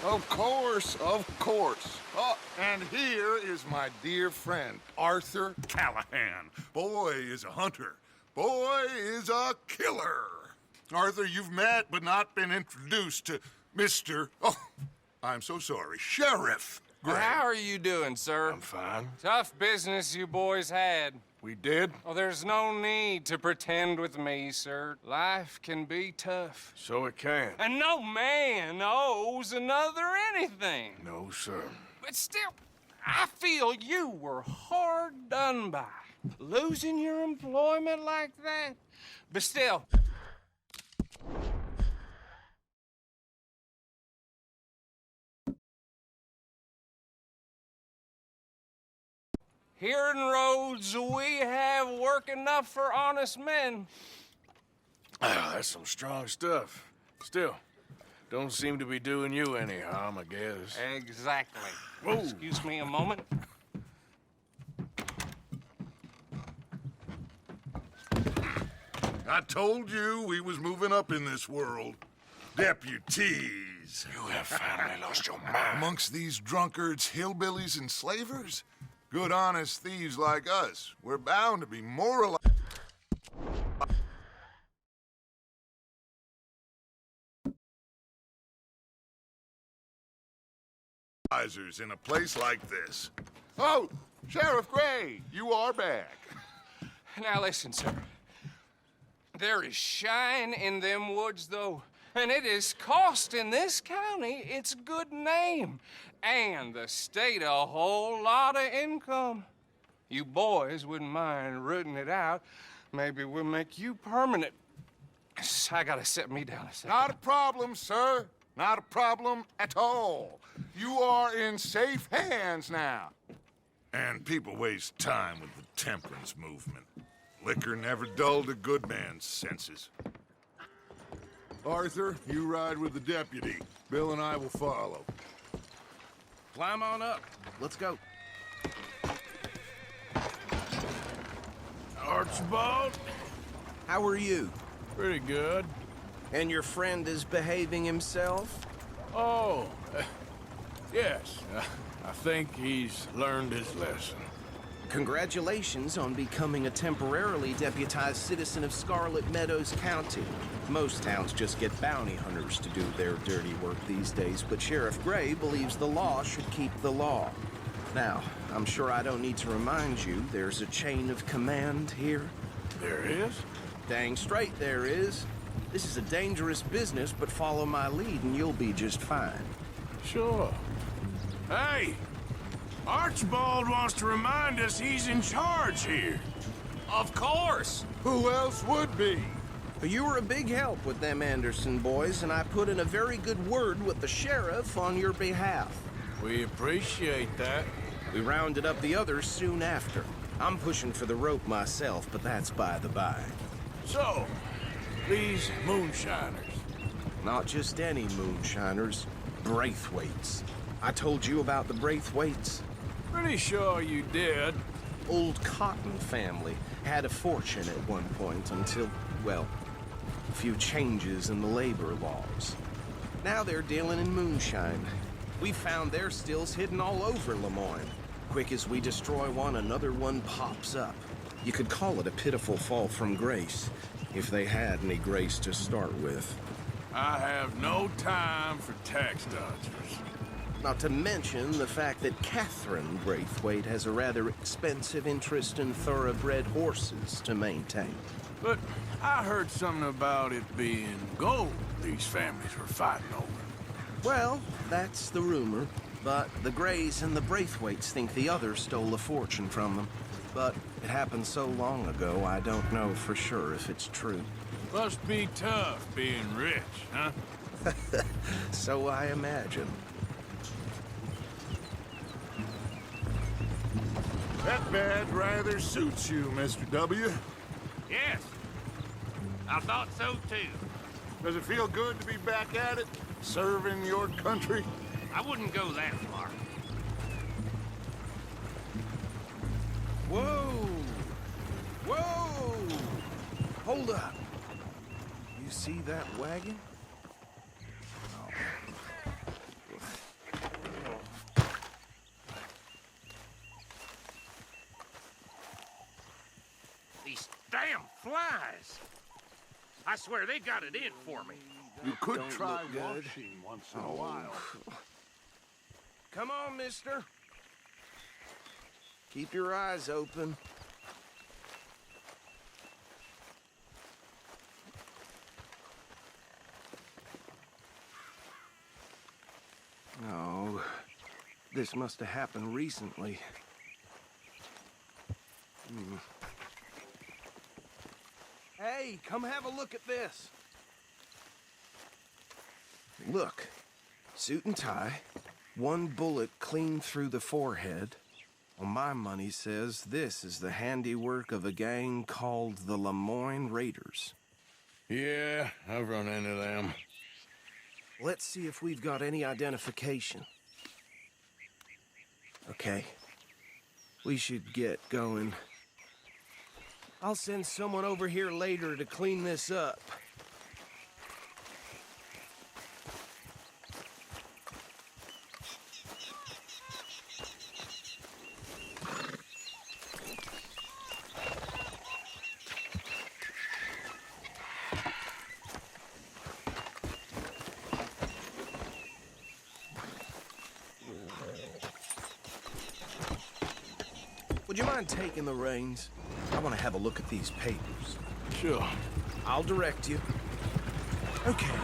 Of course, of course. Oh, and here is my dear friend, Arthur Callahan. Boy is a hunter. Boy is a killer. Arthur, you've met but not been introduced to Mr. Oh, I'm so sorry, Sheriff Gray. How are you doing, sir? I'm fine. Tough business you boys had. We did? Oh, there's no need to pretend with me, sir. Life can be tough. So it can. And no man owes another anything. No, sir. But still, I feel you were hard done by. Losing your employment like that. But still... Here in Rhodes, we have work enough for honest men. That's some strong stuff. Still, don't seem to be doing you any harm, I guess. Exactly. Whoa. Excuse me a moment. I told you we was moving up in this world. Deputies. You have finally lost your mind. Amongst these drunkards, hillbillies, and slavers? Good, honest thieves like us. We're bound to be moralized. In a place like this. Oh, Sheriff Gray, you are back. Now listen, sir. There is shine in them woods, though. And it is costing this county its good name. And the state a whole lot of income. You boys wouldn't mind rooting it out. Maybe we'll make you permanent. I gotta set me down a second. Not a problem, sir. Not a problem at all. You are in safe hands now. And people waste time with the temperance movement. Liquor never dulled a good man's senses. Arthur, you ride with the deputy. Bill and I will follow. Climb on up. Let's go. Archibald? How are you? Pretty good. And your friend is behaving himself? Oh, yes. I think he's learned his lesson. Congratulations on becoming a temporarily deputized citizen of Scarlet Meadows County. Most towns just get bounty hunters to do their dirty work these days, but Sheriff Gray believes the law should keep the law. Now, I'm sure I don't need to remind you there's a chain of command here. There is? Dang straight there is. This is a dangerous business, but follow my lead and you'll be just fine. Sure. Hey! Archibald wants to remind us he's in charge here. Of course! Who else would be? You were a big help with them Anderson boys, and I put in a very good word with the sheriff on your behalf. We appreciate that. We rounded up the others soon after. I'm pushing for the rope myself, but that's by the by. So, these moonshiners. Not just any moonshiners, Braithwaites. I told you about the Braithwaites. Pretty sure you did. Old Cotton family had a fortune at one point until, well, a few changes in the labor laws. Now they're dealing in moonshine. We found their stills hidden all over Lemoyne. Quick as we destroy one, another one pops up. You could call it a pitiful fall from grace, if they had any grace to start with. I have no time for tax dodgers. Not to mention the fact that Catherine Braithwaite has a rather expensive interest in thoroughbred horses to maintain. But I heard something about it being gold these families were fighting over. Well, that's the rumor. But the Grays and the Braithwaites think the others stole a fortune from them. But it happened so long ago, I don't know for sure if it's true. Must be tough being rich, huh? So I imagine. That badge rather suits you, Mr. W. Yes, I thought so too. Does it feel good to be back at it, serving your country? I wouldn't go that far. Whoa! Whoa! Hold up. You see that wagon? swear they got it in for me. You could Don't try look good. washing once in a while. Come on, mister. Keep your eyes open. Oh, this must have happened recently. Hey, come have a look at this. Look, suit and tie, one bullet clean through the forehead. Well, my money says this is the handiwork of a gang called the Lemoyne Raiders. Yeah, I've run into them. Let's see if we've got any identification. Okay. We should get going. I'll send someone over here later to clean this up. Would you mind taking the reins? I want to have a look at these papers. Sure. I'll direct you. Okay.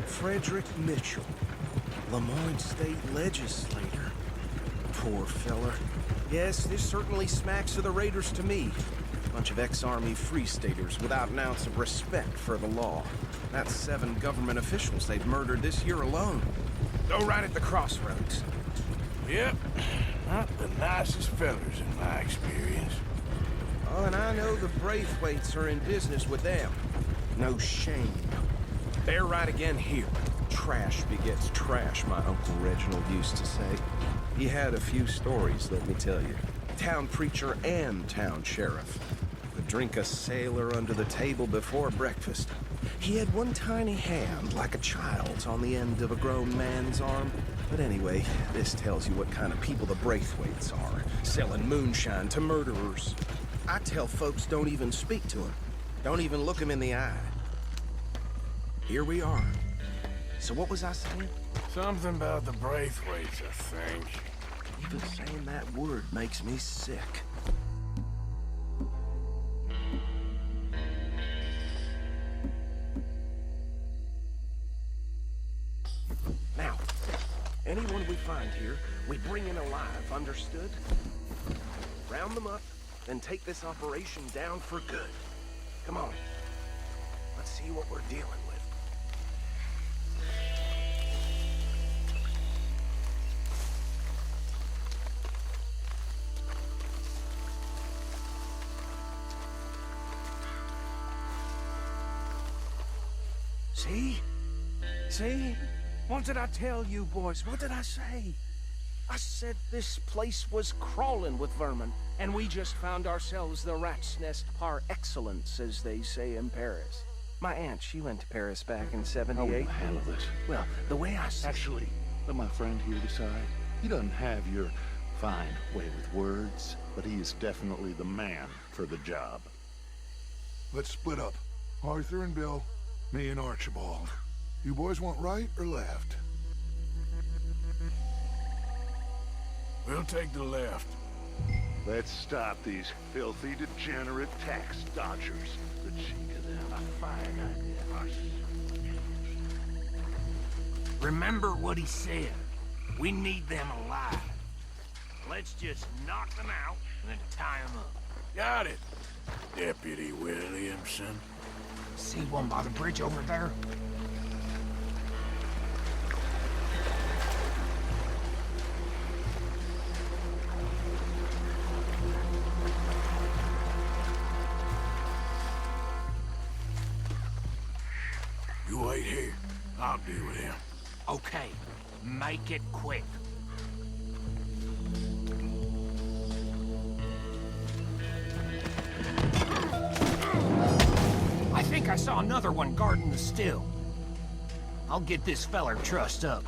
Frederick Mitchell, Lemoyne State Legislator. Poor feller. Yes, this certainly smacks of the Raiders to me. Bunch of ex-Army Free Staters without an ounce of respect for the law. That's 7 government officials they've murdered this year alone. Go right at the crossroads. Yep. Not the nicest fellers in my experience. Oh, and I know the Braithwaites are in business with them. No shame. They're right again here. Trash begets trash, my Uncle Reginald used to say. He had a few stories, let me tell you. Town preacher and town sheriff. Would drink a sailor under the table before breakfast. He had one tiny hand, like a child's, on the end of a grown man's arm. But anyway, this tells you what kind of people the Braithwaites are. Selling moonshine to murderers. I tell folks don't even speak to him. Don't even look him in the eye. Here we are. So what was I saying? Something about the Braithwaites, I think. Even saying that word makes me sick. Now, anyone we find here, we bring in alive, understood? Round them up, then take this operation down for good. Come on. Let's see what we're dealing with. See? See? What did I tell you, boys? What did I say? I said this place was crawling with vermin, and we just found ourselves the rat's nest par excellence, as they say in Paris. My aunt, she went to Paris back in How will '78. you handle this? Well, the way I see Actually, let my friend here decide. He doesn't have your fine way with words, but he is definitely the man for the job. Let's split up. Arthur and Bill, me and Archibald. You boys want right or left? We'll take the left. Let's stop these filthy, degenerate tax dodgers. The cheek of them. A fine idea. Remember what he said. We need them alive. Let's just knock them out and then tie them up. Got it, Deputy Williamson. See one by the bridge over there? You wait here. I'll deal with him. Okay, make it quick. I think I saw another one guarding the still. I'll get this feller trussed up.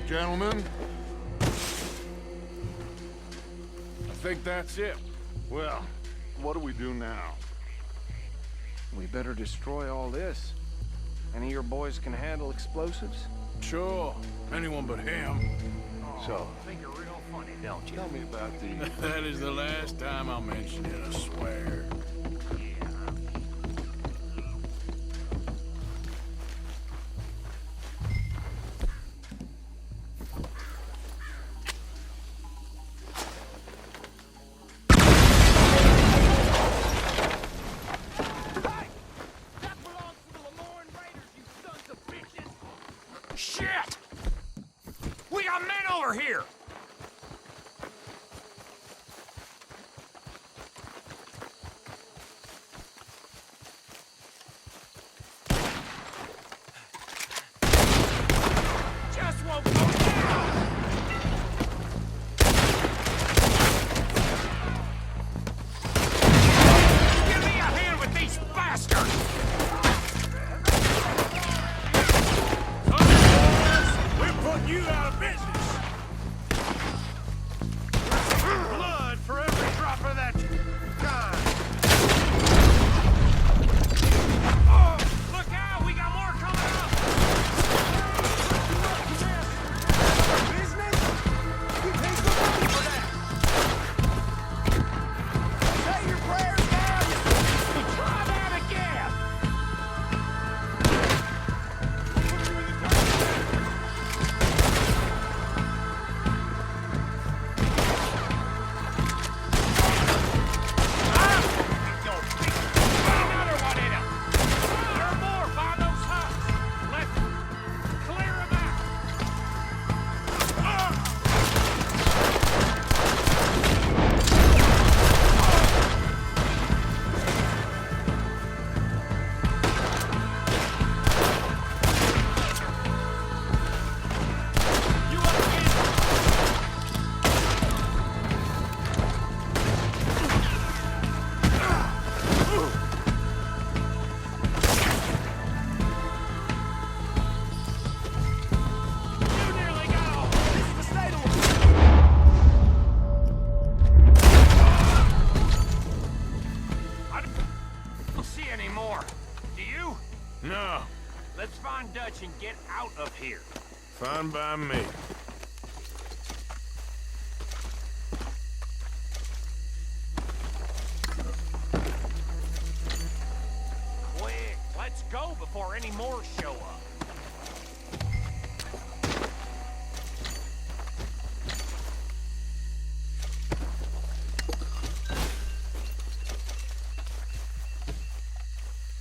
Gentlemen, I think that's it. Well, what do we do now? We better destroy all this. Any of your boys can handle explosives? Sure. Anyone but him. So, Think you're real funny, don't you? tell me about the... That is the last time I'll mention it, I swear. Shit! We got men over here! Just won't go down! Give me a hand with these bastards! We're putting you out of business! Blood for every drop of that gun! Oh, look out! We got more coming up! Business? We pay good money for that! Say your prayers now! Try that again! Another one in him! There are more by those huts! Let's clear them out! You up again? You nearly got all. This is the state of I don't see any more. Do you? No. Let's find Dutch and get out of here. Fine by me. Quick, let's go before any more show up.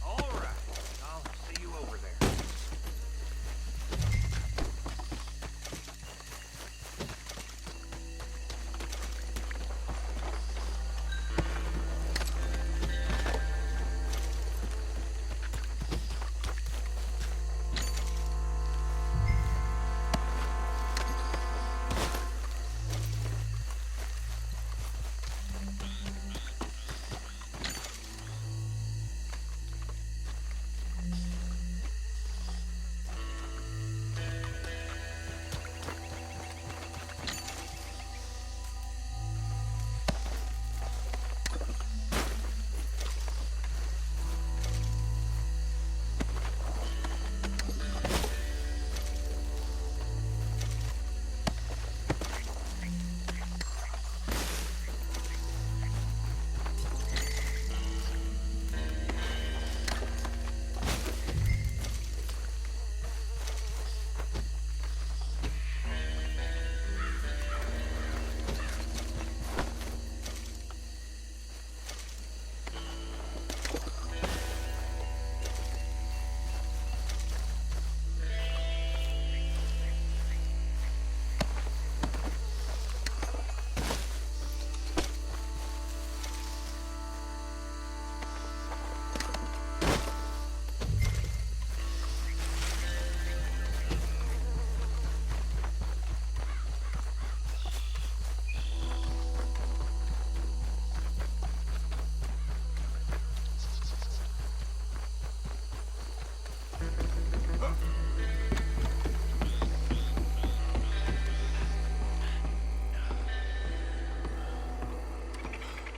All right, I'll see you over there.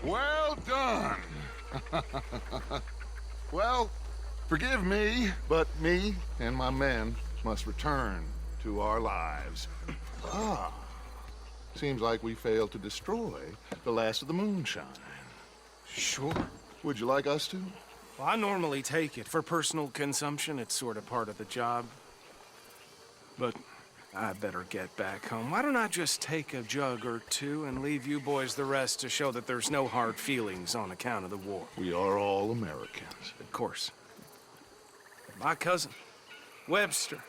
Well done. Well, forgive me, but me and my men must return to our lives. Ah, seems like we failed to destroy the last of the moonshine. Sure. Would you like us to? Well, I normally take it. For personal consumption, it's sort of part of the job. But I better get back home. Why don't I just take a jug or two and leave you boys the rest to show that there's no hard feelings on account of the war? We are all Americans. Of course. My cousin, Webster,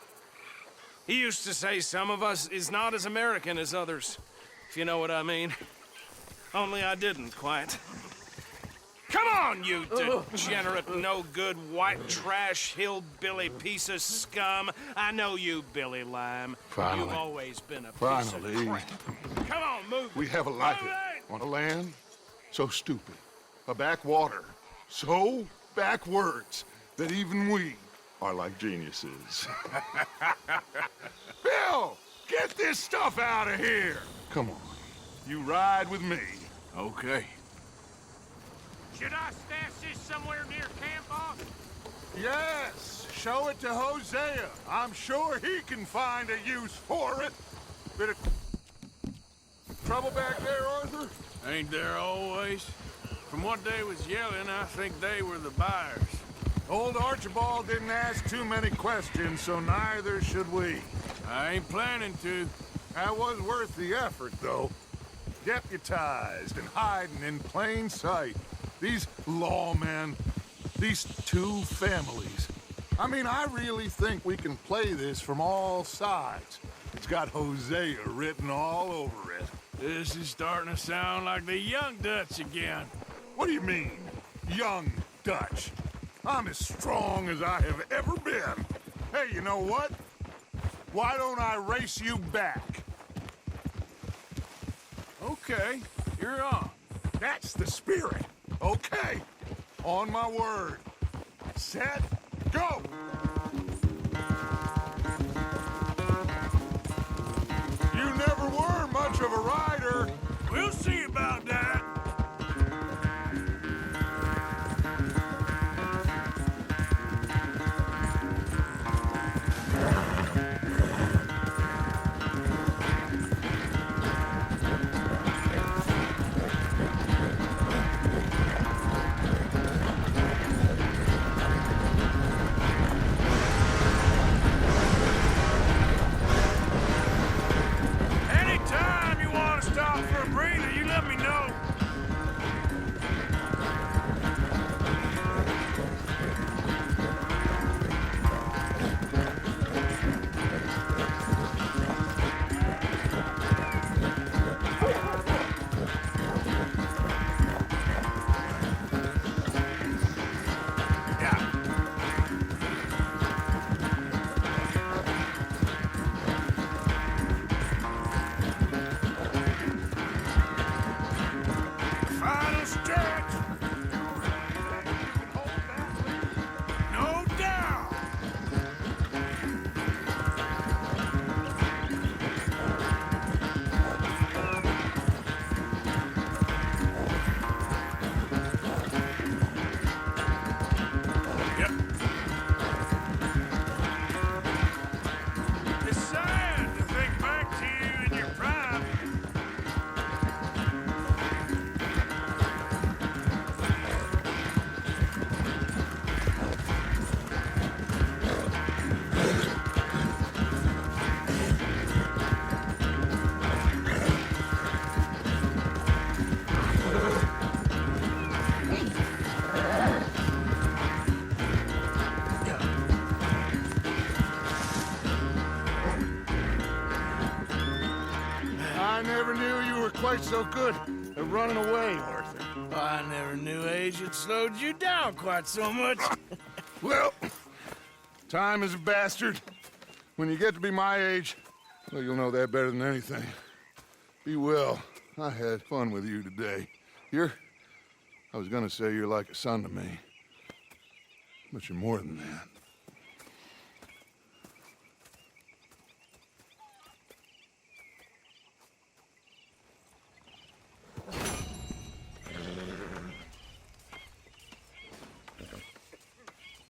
he used to say some of us is not as American as others, if you know what I mean. Only I didn't quite. Come on, you degenerate, no-good, white trash, hillbilly piece of scum. I know you, Billy Lime. Finally. You've always been a piece Finally. of crap. Come on, move. We have a life on a land so stupid, a backwater so backwards that even we are like geniuses. Bill, get this stuff out of here. Come on, you ride with me. Okay. Should I stash this somewhere near camp, boss? Yes, show it to Hosea. I'm sure he can find a use for it. Bit of trouble back there, Arthur? Ain't there always? From what they was yelling, I think they were the buyers. Old Archibald didn't ask too many questions, so neither should we. I ain't planning to. That was worth the effort, though. Deputized and hiding in plain sight. These lawmen, these two families. I mean, I really think we can play this from all sides. It's got Hosea written all over it. This is starting to sound like the Young Dutch again. What do you mean, young Dutch? I'm as strong as I have ever been. Hey, you know what? Why don't I race you back? Okay, you're on. That's the spirit. Okay, on my word. Set, go! You never were much of a rider. We'll see about that. Anytime you want to stop for a breather, you let me know. Final stretch. No doubt. Yep. It's sad to think back to you in your prime. I never knew you were quite so good at running away, Arthur. I never knew age had slowed you down quite so much. Well, time is a bastard. When you get to be my age, well, you'll know that better than anything. Be well. I had fun with you today. I was gonna say you're like a son to me, but you're more than that.